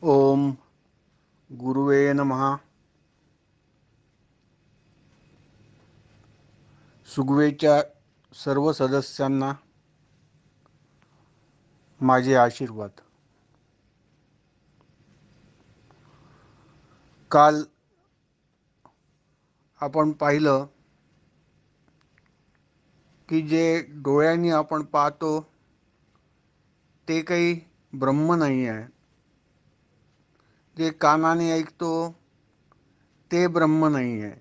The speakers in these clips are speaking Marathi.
ओम गुरुवे नमः. सुगवेच्या सर्व सदस्यांना माझे आशीर्वाद. काल आपण पाहिलं की जे डोळ्यांनी आपण पाहतो ते काही ब्रह्म नाही आहे. जे कानाने ऐकतो ते ब्रह्म नाही आहे.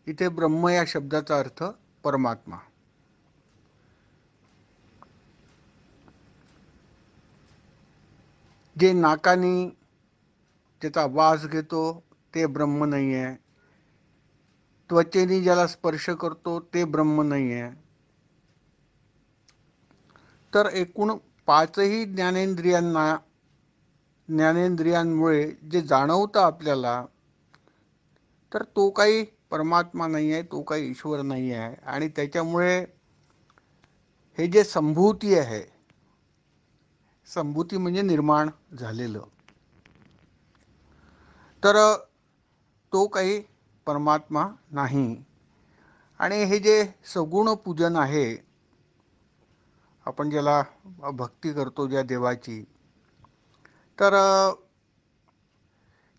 इथे ब्रह्म या शब्दाचा अर्थ परमात्मा. जे नाकाने त्याचा वास घेतो ते ब्रह्म नाही आहे. त्वचेने ज्याला स्पर्श करतो ते ब्रह्म नाही आहे. तर एकूण पाचही ज्ञानेंद्रियांमुळे जे जाणवतं आपल्याला, तर तो काही परमात्मा नाही आहे, तो काही ईश्वर नाही आहे. आणि त्याच्यामुळे हे जे संभूती आहे, संभूती म्हणजे निर्माण झालेलं, तर तो काही परमात्मा नाही. आणि हे जे सगुण पूजन आहे, आपण ज्याला भक्ती करतो ज्या देवाची, तर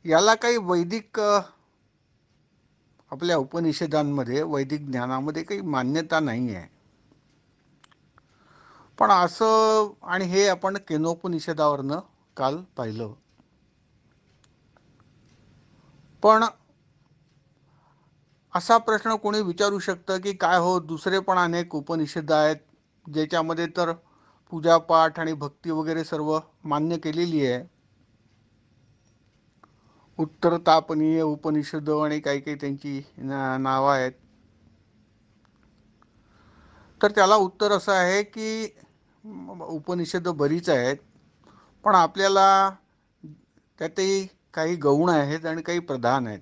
याला काही वैदिक आपल्या उपनिषदांमध्ये, वैदिक ज्ञानामध्ये काही मान्यता नाही आहे. पण असं, आणि हे आपण केनोपनिषदावरनं काल पाहिलं. पण असा प्रश्न कोणी विचारू शकतं की काय हो, दुसरे पण अनेक उपनिषद आहेत ज्याच्यामध्ये तर पूजापाठ आणि भक्ती वगैरे सर्व मान्य केलेली आहे. उत्तर तापनीय उपनिषद आणि काही काही त्यांची नावं आहेत. तर त्याला उत्तर असं आहे की उपनिषद बरीच आहेत, पण आपल्याला त्यातही काही गौण आहेत आणि काही प्रधान आहेत.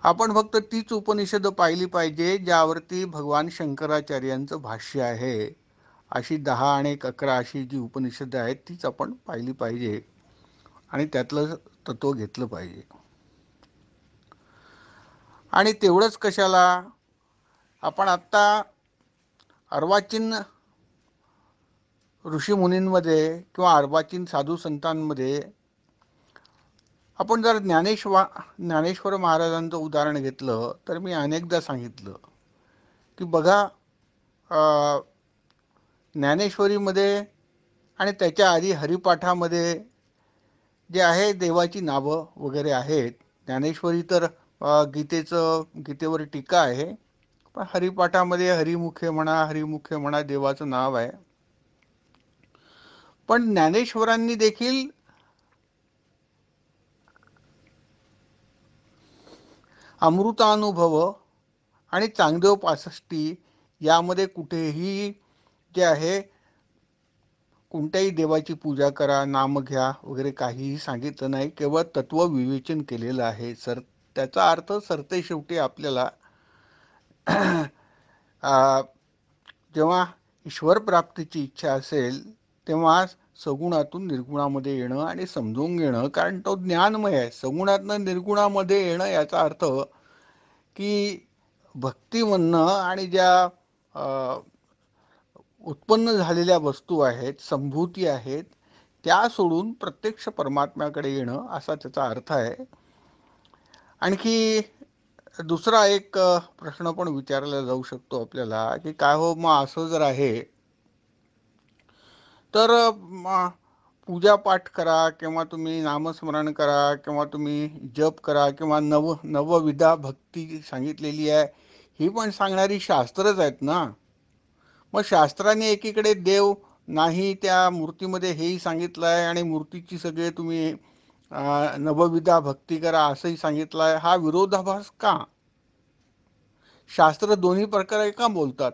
आपण फक्त तीच उपनिषद पाहिली पाहिजे ज्यावरती भगवान शंकराचार्यांचं भाष्य आहे. अशी 10 आणि 11 अशी जी उपनिषद आहेत तीच आपण पाहिली पाहिजे आणि त्यातलं तत्व घेतलं पाहिजे. आणि तेवढंच कशाला, आपण आत्ता अर्वाचीन ऋषीमुनींमध्ये किंवा अर्वाचीन साधू संतांमध्ये आपण जर ज्ञानेश्वर महाराजांचं उदाहरण घेतलं, तर मी अनेकदा सांगितलं की बघा, ज्ञानेश्वरीमध्ये आणि त्याच्या आधी हरिपाठामध्ये जे आहे देवाची नावं वगैरे आहेत. ज्ञानेश्वरी तर गीतेवर टीका आहे, पण हरिपाठामध्ये हरिमुखे म्हणा देवाचं नाव आहे. पण ज्ञानेश्वरांनी देखील अमृतानुभव आणि चांगदेव 65 यामध्ये कुठेही जे आहे कोणत्याही देवाची पूजा करा, नाम घ्या वगैरे काहीही सांगितलं नाही. केवळ तत्व विवेचन केलेलं आहे. त्याचा अर्थ सरते शेवटी आपल्याला जेव्हा ईश्वर प्राप्तीची इच्छा असेल तेव्हा सगुणातून निर्गुणामध्ये येणं आणि समजून घेणं, कारण तो ज्ञानमय आहे. सगुणातनं निर्गुणामध्ये येणं याचा अर्थ की भक्ती म्हणणं आणि ज्या उत्पन्न झालेल्या वस्तू आहेत, संभूती आहेत, त्या सोडून प्रत्यक्ष परमात्म्याकडे येणं असा त्याचा अर्थ आहे. आणखी दुसरा एक प्रश्न पण विचारला जाऊ शकतो आपल्याला की काय हो, मग असं जर आहे तर पूजापाठ करा किंवा तुम्ही नामस्मरण करा किंवा तुम्ही जप करा किंवा नवविधा भक्ती सांगितलेली आहे, ही पण सांगणारी शास्त्रच आहेत ना. मग शास्त्राने एकीकडे देव नाही त्या मूर्तीमध्ये हेही सांगितलं आहे आणि मूर्तीची सगळे तुम्ही नवविधा भक्ती करा असंही सांगितलं आहे. हा विरोधाभास का? शास्त्र दोन्ही प्रकारे का बोलतात?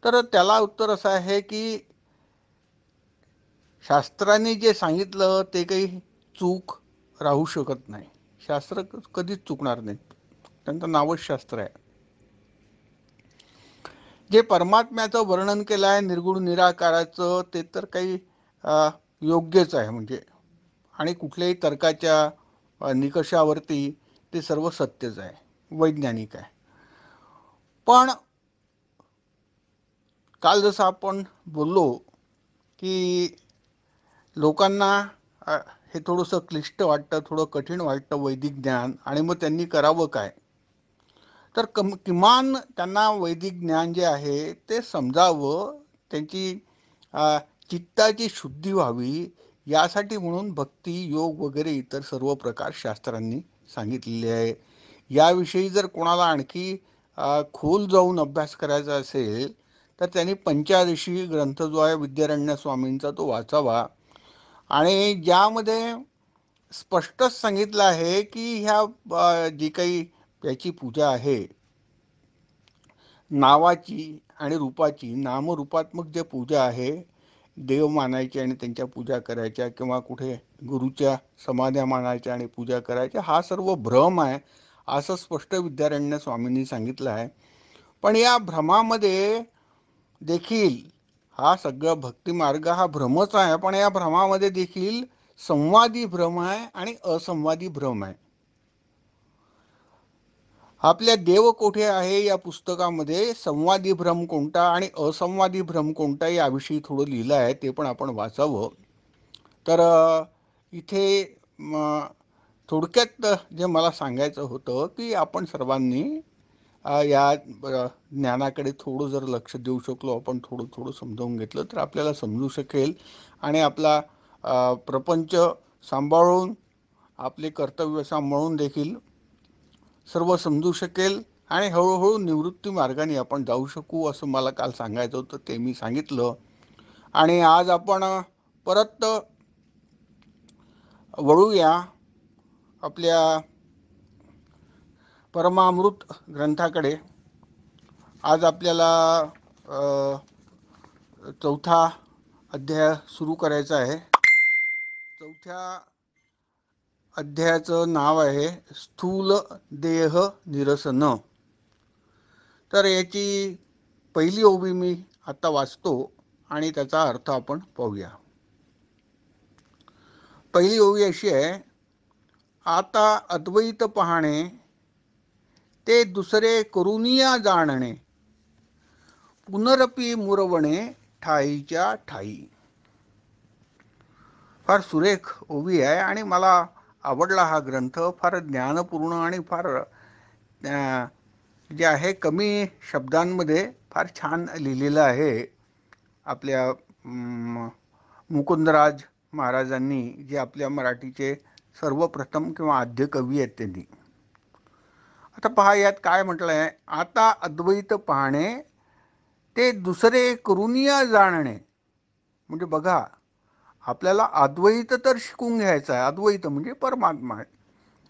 तर त्याला उत्तर असं आहे की शास्त्राने जे सांगितलं ते काही चूक राहू शकत नाही. शास्त्र कधीच चुकणार नाहीत, त्यांचं नावच शास्त्र आहे. जे परमात्म्याचं वर्णन केलं आहे निर्गुण निराकाराचं, ते तर काही योग्यच आहे म्हणजे, आणि कुठल्याही तर्काच्या निकषावरती ते सर्व सत्यच आहे, वैज्ञानिक आहे. पण काल जसं आपण बोललो की लोकांना हे थोडंसं क्लिष्ट वाटतं, थोडं कठीण वाटतं वैदिक ज्ञान, आणि मग त्यांनी करावं काय? तर किमान त्यांना वैदिक ज्ञान जे आहे ते समजावं, त्यांची चित्ताची शुद्धी व्हावी, यासाठी म्हणून भक्ती, योग वगैरे इतर सर्व प्रकार शास्त्रांनी सांगितलेले आहे. याविषयी जर कोणाला आणखी खोल जाऊन अभ्यास करायचा असेल तर त्यांनी पंचादशी ग्रंथ जो आहे विद्यारण्य स्वामींचा तो वाचावा, आणि ज्यामध्ये स्पष्टच सांगितलं आहे की ह्या जी काही याची पूजा आहे, नावाची आणि रूपाची, नामरूपात्मक जे पूजा आहे, देव मानायचे आणि त्यांच्या पूजा करायच्या, किंवा कुठे गुरुच्या समाध्या मानायच्या आणि पूजा करायच्या, हा सर्व भ्रम आहे असं स्पष्ट विद्यारण्य स्वामींनी सांगितलं आहे. पण या भ्रमामध्ये देखील, हा सगळा भक्ती मार्ग हा भ्रमच आहे, पण या भ्रमामध्ये देखील संवादी भ्रम आहे आणि असंवादी भ्रम आहे. आपल्या देव कोठे आहे या पुस्तकामध्ये संवादी भ्रम कोणता आणि असंवादी भ्रम कोणता याविषयी थोडं लिहिलं आहे, ते पण आपण वाचावं. तर इथे थोडक्यात जे मला सांगायचं होतं की आपण सर्वांनी या ज्ञानाकडे थोडं जर लक्ष देऊ शकलो, आपण थोडं थोडं समजावून घेतलं तर आपल्याला समजू शकेल, आणि आपला प्रपंच सांभाळून, आपले कर्तव्य सांभाळून देखील सर्व समजू शकेल, आणि हळूहळू निवृत्ती मार्गाने आपण जाऊ शकू, असं मला काल सांगायचं होतं, ते मी सांगितलं. आणि आज आपण परत वळूया आपल्या परमामृत ग्रंथाकडे. आज आपल्याला चौथा अध्याय सुरू करायचा आहे. चौथ्या अध्यायाचं नाव आहे स्थूल देह निरसन. तर याची पहिली ओवी मी आता वाचतो आणि त्याचा अर्थ आपण पाहूया. पहिली ओवी अशी आहे: आता अद्वैत पाहणे ते दुसरे करुनिया जाणणे, पुनरपी मुरवणे ठाईच्या ठाई. फार सुरेख ओवी आहे आणि मला आवडला हा ग्रंथ. फार ज्ञानपूर्ण आणि फार जे आहे कमी शब्दांमध्ये फार छान लिहिलेलं आहे. आपल्या मुकुंदराज महाराजांनी, जे आपल्या मराठीचे सर्वप्रथम किंवा आद्य कवी आहेत त्यांनी. आता पहा यात काय म्हटलं आहे: आता अद्वैत पाहणे ते दुसरे करुनिया जाणणे. म्हणजे बघा, आपल्याला अद्वैत तर शिकून घ्यायचं आहे. अद्वैत म्हणजे परमात्मा आहे,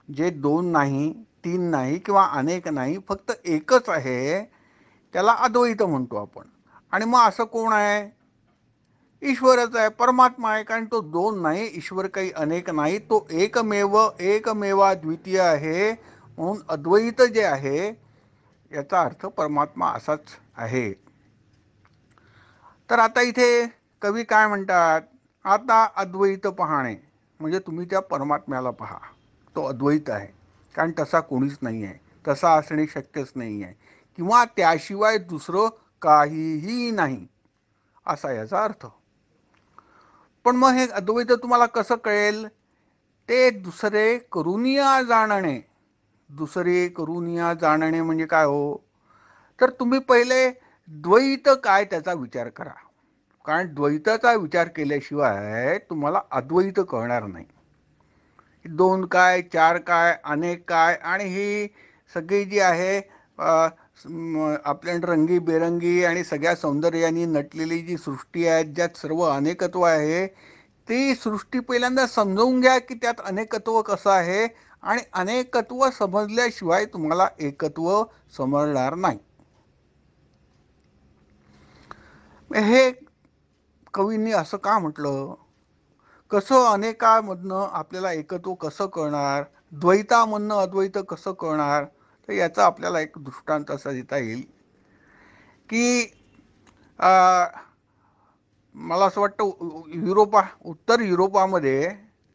जे दोन नाही, तीन नाही किंवा अनेक नाही, फक्त एकच आहे, त्याला अद्वैत म्हणतो आपण. आणि मग असं कोण आहे? ईश्वरच आहे, परमात्मा आहे. कारण तो दोन नाही, ईश्वर काही अनेक नाही, तो एकमेव एकमेवा द्वितीय आहे. म्हणून अद्वैत जे आहे याचा अर्थ परमात्मा असाच आहे. तर आता इथे कवी काय म्हणतात: आता अद्वैत पाहणे म्हणजे तुम्ही त्या परमात्म्याला पहा, तो अद्वैत आहे. कारण तसा कोणीच नाही आहे, तसा असणे शक्यच नाही आहे, किंवा त्याशिवाय दुसरं काहीही नाही, असा याचा अर्थ. पण मग हे अद्वैत तुम्हाला कसं कळेल? ते दुसरे करुनिया जाणणे. दुसरे करुनिया जाणणे म्हणजे काय हो? तर तुम्ही पहिले द्वैत काय त्याचा विचार करा. कारण द्वैताचा विचार केल्याशिवाय तुम्हाला अद्वैत कळणार नाही. दोन काय, चार काय, अनेक काय, आणि ही सगळी जी आहे आपल्या रंगीबेरंगी आणि सगळ्या सौंदर्याने नटलेली जी सृष्टी आहे, ज्यात सर्व अनेकत्व आहे, ती सृष्टी पहिल्यांदा समजून घ्या की त्यात अनेकत्व कसं आहे, आणि अनेकत्व समजल्याशिवाय तुम्हाला एकत्व समजणार नाही. हे कवींनी असं का म्हटलं? कसं अनेकामधनं आपल्याला एकत्व कसं कळणार? द्वैतामधनं अद्वैत कसं कळणार? तर याचा आपल्याला एक दृष्टांत असा देता येईल की मला असं वाटतं उत्तर युरोपामध्ये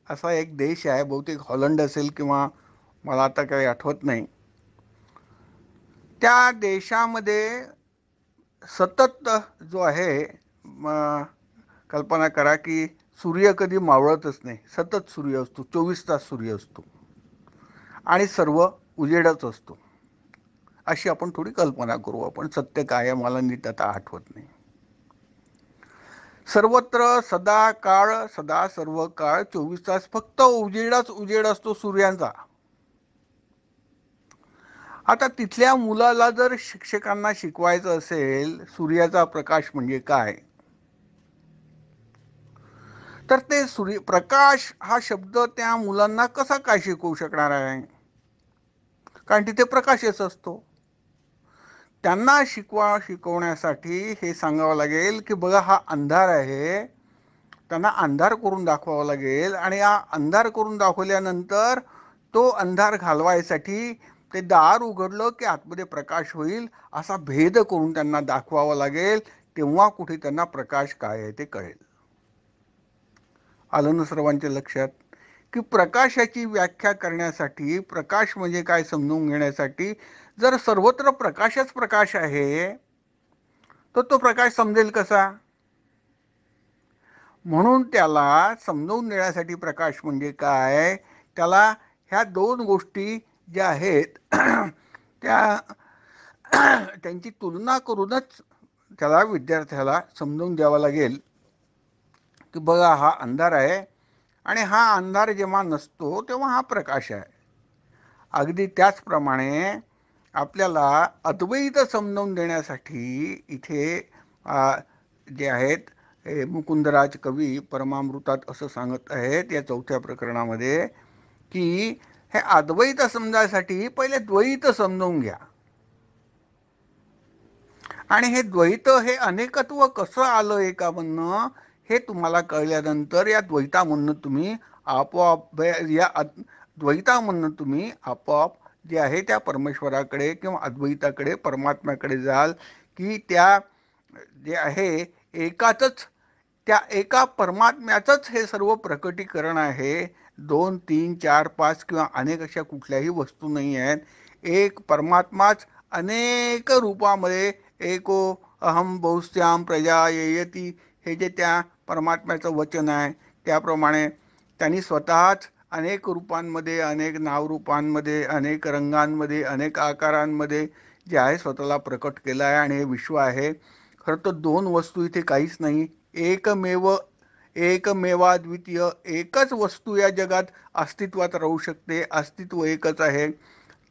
असा एक देश आहे, बहुतेक हॉलंड असेल किंवा मला आता काही आठवत नाही. त्या देशामध्ये सतत जो आहे, कल्पना करा की सूर्य कधी मावळतच नाही, सतत सूर्य असतो, 24 तास सूर्य असतो आणि सर्व उजेडच असतो. अशी आपण थोडी कल्पना करू. आपण सत्य काय आहे मला नीट आता आठवत नाही. सर्वत्र सदा काळ, सदा सर्व काळ 24 तास फक्त उजेडच उजेड असतो सूर्याचा. आता तिथल्या मुलाला जर शिक्षकांना शिकवायचं असेल सूर्याचा प्रकाश म्हणजे काय, तर ते सूर्यप्रकाश हा शब्द त्या मुलांना कसा काय शिकवू शकणार आहे, कारण तिथे प्रकाशच असतो. त्यांना शिकवण्यासाठी हे सांगावं लागेल की बघा हा अंधार आहे, त्यांना अंधार करून दाखवावं लागेल. आणि हा अंधार करून दाखवल्यानंतर तो अंधार घालवायसाठी ते दार उघडलं की आतमध्ये प्रकाश होईल असा भेद करून त्यांना दाखवावा लागेल. तेव्हा कुठे त्यांना प्रकाश काय आहे ते कळेल. आलं ना सर्वांच्या लक्षात की प्रकाशाची व्याख्या करण्यासाठी, प्रकाश म्हणजे काय समजून घेण्यासाठी जर सर्वत्र प्रकाशच प्रकाश आहे तर तो प्रकाश समजेल कसा. म्हणून त्याला समजावून देण्यासाठी प्रकाश म्हणजे काय, त्याला ह्या दोन गोष्टी ज्या आहेत त्या त्यांची तुलना करूनच त्याला विद्यार्थ्याला समजावून द्यावा लागेल की बघा हा अंधार आहे आणि हा अंधार जेव्हा नसतो तेव्हा हा प्रकाश आहे. अगदी त्याचप्रमाणे आपल्याला अद्वैत समजावून देण्यासाठी इथे जे आहेत मुकुंदराज कवी परमामृतात असं सांगत आहेत या 4थ्या प्रकरणामध्ये की हे अद्वैत समजायसाठी पहिले द्वैत समजावून घ्या. आणि हे द्वैत हे अनेकत्व कसं आलं एकामधनं हे तुम्हाला कळल्यानंतर या द्वैतामधनं तुम्ही आपोआप या द्वैतामधनं तुम्ही आपोआप जे आहे त्या परमेश्वराकडे किंवा अद्वैताकडे परमात्म्याकडे जाल की त्या जे आहे एकातच, त्या एका परमात्म्याचंच हे सर्व प्रकटीकरण आहे. 2 3 4 5 किंवा अनेक अशा कुठल्याही वस्तू नाही आहेत. एक परमात्माच अनेक रूपामध्ये एको अहम बहुश्याम प्रजा येयती हे जे त्या परमात्म्याचं वचन आहे त्याप्रमाणे त्यांनी स्वतःच अनेक रूपांमध्ये, अनेक नावरूपांमध्ये, अनेक रंगांमध्ये, अनेक आकारांमध्ये जे आहे स्वतःला प्रकट केलं आहे. आणि हे विश्व आहे. खरं तर दोन वस्तू इथे काहीच नाही, एकमेवाद्वितीय एकच वस्तू या जगात अस्तित्वात राहू शकते. अस्तित्व एकच आहे,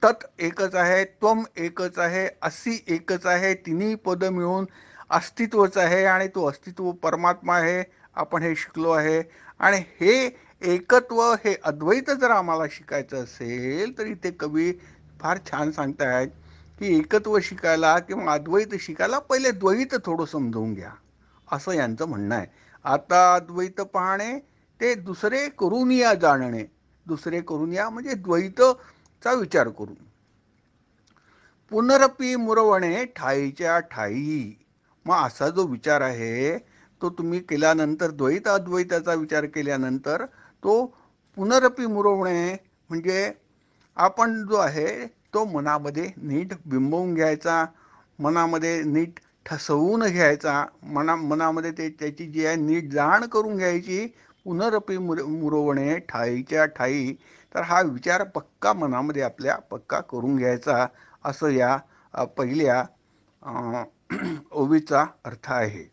तत् एकच आहे, त्वम एकच आहे, असी एकच आहे. तिन्ही पद मिळून अस्तित्वच आहे आणि तो अस्तित्व परमात्मा आहे. आपण हे शिकलो आहे. आणि हे एकत्व, हे अद्वैत जर आम्हाला शिकायचं असेल तर इथे कवी फार छान सांगतायत की एकत्व शिकायला किंवा अद्वैत शिकायला पहिले द्वैत थोडं समजवून घ्या, असं यांचं म्हणणं आहे. आता अद्वैत पाहणे ते दुसरे करून या जाणणे. दुसरे करून या म्हणजे द्वैतचा विचार करून. पुनरपी मुरवणे ठाईच्या ठाई. मग असा जो विचार आहे तो तुम्ही केल्यानंतर, द्वैत अद्वैताचा विचार केल्यानंतर तो पुनरपी मुरवणे म्हणजे आपण जो आहे तो मनामध्ये नीट बिंबवून घ्यायचा, मनामध्ये नीट ठसवून घ्यायचा, मनामध्ये त्याची जी आहे नीट जाण करून घ्यायची. पुनरपी मुरवणे ठाईच्या ठाई. तर हा विचार पक्का मनामध्ये आपल्या पक्का करून घ्यायचा, असं या पहिल्या ओवीचा अर्थ आहे.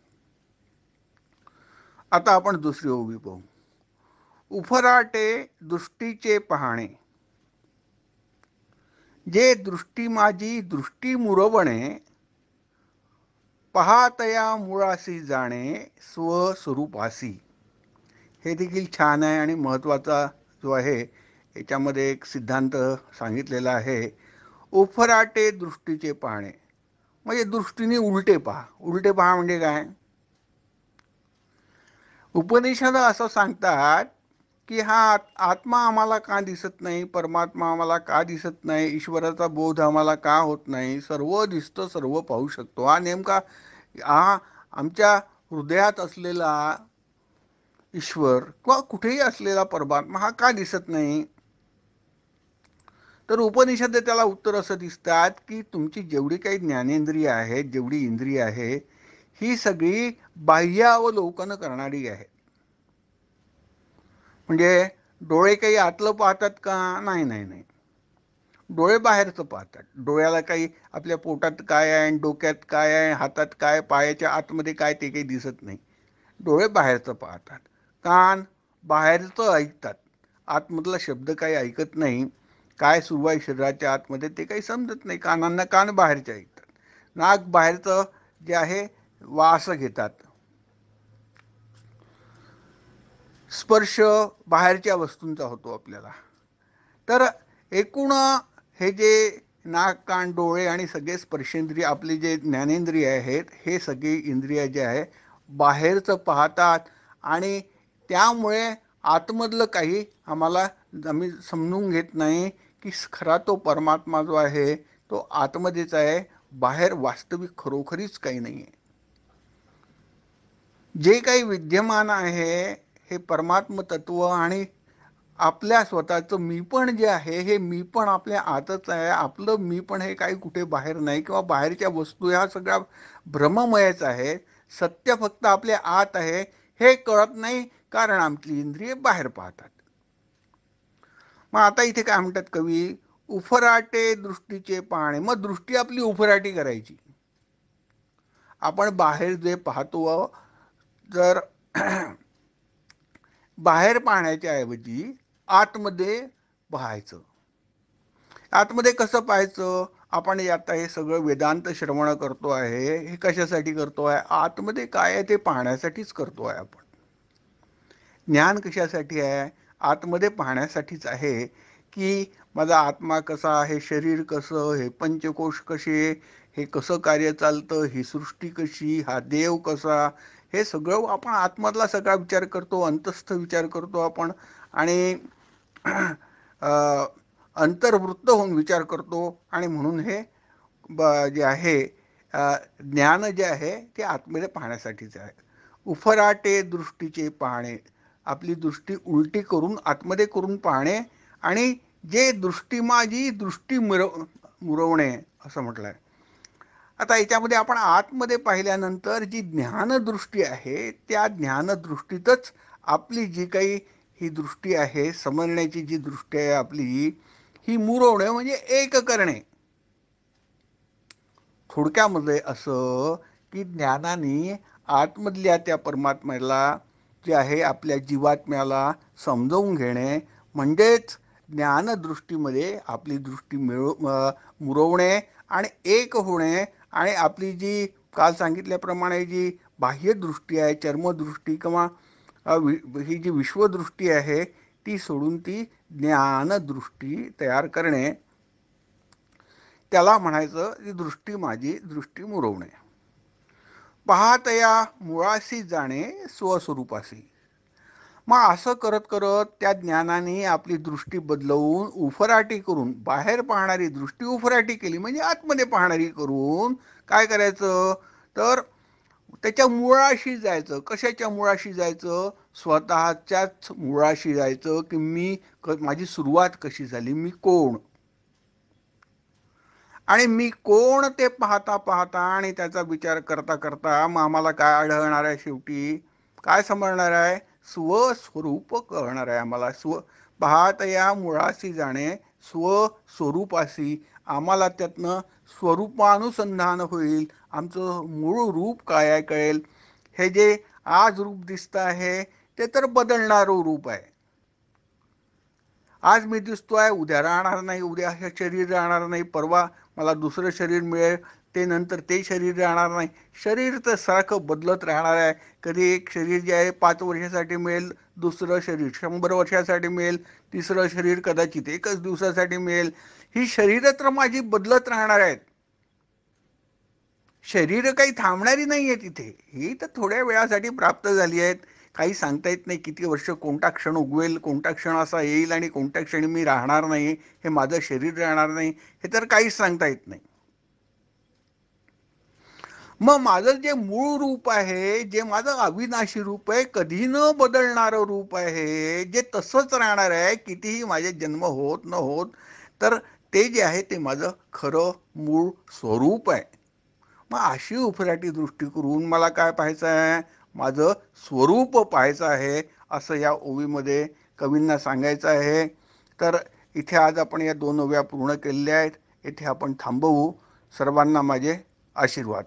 आता आपण दुसरी ओवी पाहू. उफराटे दृष्टीचे पाहणे, जे दृष्टी माझी दृष्टी मुरवणे, पाहतया मुळासी जाणे स्वस्वरूपासी. हे देखील छान आहे आणि महत्त्वाचा जो आहे याच्यामध्ये एक सिद्धांत सांगितलेला आहे. उफराटे दृष्टीचे पाहणे म्हणजे दृष्टीने उलटे पहा. उलटे पहा म्हणजे काय, उपनिषद असं सांगतात की हा आत्मा आम्हाला का दिसत नाही, परमात्मा आम्हाला का दिसत नाही, ईश्वराचा बोध आम्हाला का होत नाही. सर्व दिसतं, सर्व पाहू शकतो. हा नेमका हा आमच्या हृदयात असलेला ईश्वर किंवा कुठेही असलेला परमात्मा हा का दिसत नाही? तर उपनिषद त्याला उत्तर असं दिसतात की तुमची जेवढी काही ज्ञानेंद्रिय आहेत, जेवढी इंद्रिय आहे, ही सगळी बाह्यावलोकन करणारी आहे. म्हणजे डोळे काही आतलं पाहतात का? नाही नाही नाही, डोळे बाहेरचं पाहतात. डोळ्याला काही आपल्या पोटात काय आहे, डोक्यात काय आहे, हातात काय, पायाच्या आतमध्ये काय, ते काही दिसत नाही. डोळे बाहेरचं पाहतात. कान बाहेरचं ऐकतात, आतमधला शब्द काही ऐकत नाही. काय सुरू आहे शरीराच्या आतमध्ये ते काही समजत नाही. कानांना कान बाहेरचे ऐकतात. नाक बाहेरचं जे आहे वास घेतात. स्पर्श बाहेरच्या वस्तूंचा होतो आपल्याला. तर एकूण हे जे नाक, कान, डोळे आणि सगळे स्पर्शेंद्रिय, आपले जे ज्ञानेंद्रिय आहेत, हे सगळी इंद्रिय जे आहे बाहेरचं पाहतात आणि त्यामुळे आतमधलं काही आम्ही समजून घेत नाही की खरा तो परमात्मा जो आहे तो आतमध्येच आहे, बाहेर वास्तविक खरोखरीच काही नाही आहे. जे काही विद्यमान आहे हे परमात्म तत्व आणि आपल्या स्वतःचं मीपण जे आहे, हे मीपण आपल्या आतच आहे. आपलं मीपण हे काही कुठे बाहेर नाही किंवा बाहेरच्या वस्तू ह्या सगळ्या भ्रममयच आहेत. सत्य फक्त आपल्या आत आहे, हे कळत नाही, कारण आमची इंद्रिये बाहेर पाहतात. मग आता इथे काय म्हणतात कवी? उफराटे दृष्टीचे पाहणे. मग दृष्टी आपली उफराटी करायची. आपण बाहेर जे पाहतो, जर बाहेर पाहण्याच्या ऐवजी आतमध्ये पाहायचं. आतमध्ये कसं पाहायचं? आपण आता हे सगळं वेदांत श्रवण करतो आहे, हे कशासाठी करतो आहे? आतमध्ये काय आहे ते पाहण्यासाठीच करतो आहे आपण. ज्ञान कशासाठी आहे? आतमध्ये पाहण्यासाठीच आहे की माझा आत्मा कसा आहे, शरीर कसं, हे पंचकोश कसे, हे कसं कार्य चालतं, ही सृष्टी कशी, हा देव कसा, हे सगळं आपण आतमधला सगळा विचार करतो, अंतस्थ विचार करतो आपण. आणि अंतर्वृत्त होऊन विचार करतो. आणि म्हणून हे जे आहे ज्ञान जे आहे ते आतमध्ये पाहण्यासाठीच आहे. उफराटे दृष्टीचे पाहणे, आपली दृष्टी उलटी करून आतमध्ये करून पाहणे. आणि जे दृष्टी माझी दृष्टी मुरवणे असं म्हटलंय. आता याच्यामध्ये आपण आतमध्ये पाहिल्यानंतर जी ज्ञानदृष्टी आहे, त्या ज्ञानदृष्टीतच आपली जी काही ही दृष्टी आहे, समजण्याची जी दृष्टी आहे आपली, ही मुरवणे म्हणजे एक करणे. थोडक्यामध्ये असं की ज्ञानाने आतमधल्या त्या परमात्म्याला जे आहे आपल्या जीवात्म्याला समजवून घेणे, म्हणजेच ज्ञानदृष्टीमध्ये आपली दृष्टी मुरवणे आणि एक होणे. आणि आपली जी काल सांगितल्याप्रमाणे जी बाह्यदृष्टी आहे, चर्मदृष्टी किंवा ही जी विश्वदृष्टी आहे, ती सोडून ती ज्ञानदृष्टी तयार करणे, त्याला म्हणायचं की दृष्टी माझी दृष्टी मुरवणे. पाहतया मुळाशी जाणे स्वस्वरूपाशी. मग असं करत करत त्या ज्ञानाने आपली दृष्टी बदलवून उफराटी करून, बाहेर पाहणारी दृष्टी उफराटी केली म्हणजे आतमध्ये पाहणारी करून काय करायचं? तर त्याच्या मुळाशी जायचं. कशाच्या मुळाशी जायचं? स्वतःच्याच मुळाशी जायचं की माझी सुरुवात कशी झाली, मी कोण, आणि मी कोण ते पाहता पाहता आणि त्याचा विचार करता करता मग आम्हाला काय आढळणार आहे? शेवटी काय समजणार आहे? स्वस्वरूप कळणार आहे आम्हाला. पाहत या मुळाशी जाणे स्वस्वरूपाशी. आम्हाला त्यातनं स्वरूपानुसंधान होईल, आमचं मूळ रूप काय आहे कळेल. हे जे आज रूप दिसतं आहे ते तर बदलणारं रूप आहे. आज मी दिसतोय, उद्या राहणार नाही, उद्या हे शरीर राहणार नाही, परवा मला दुसरं शरीर मिळेल, ते नंतर ते शरीर राहणार नाही. शरीर तर सारखं बदलत राहणार आहे. कधी एक शरीर जे आहे 5 वर्षासाठी मिळेल, दुसरं शरीर 100 वर्षासाठी मिळेल, तिसरं शरीर कदाचित 1च दिवसासाठी मिळेल. ही शरीरं तर माझी बदलत राहणार आहेत. शरीरं काही थांबणारी नाही आहेत इथे. ही तर थोड्या वेळासाठी प्राप्त झाली आहेत. काही सांगता येत नाही किती वर्ष, कोणता क्षण उगवेल, कोणता क्षण असा येईल आणि कोणत्या क्षणी मी राहणार नाही, हे माझं शरीर राहणार नाही, हे तर काहीच सांगता येत नाही. मग माझं जे मूळ रूप आहे, जे माझं अविनाशी रूप आहे, कधी न बदलणारं रूप आहे, जे तसंच राहणार आहे कितीही माझे जन्म होत न होत, तर ते जे आहे ते माझं खरं मूळ स्वरूप आहे. मग अशी उफराटी दृष्टी करून मला काय पाहायचं आहे, माझं स्वरूप पाहायचं आहे, असं या ओवीमध्ये कवींना सांगायचं आहे. तर इथे आज आपण या 2 ओव्या पूर्ण केलेल्या आहेत. इथे आपण थांबवू. सर्वांना माझे आशीर्वाद.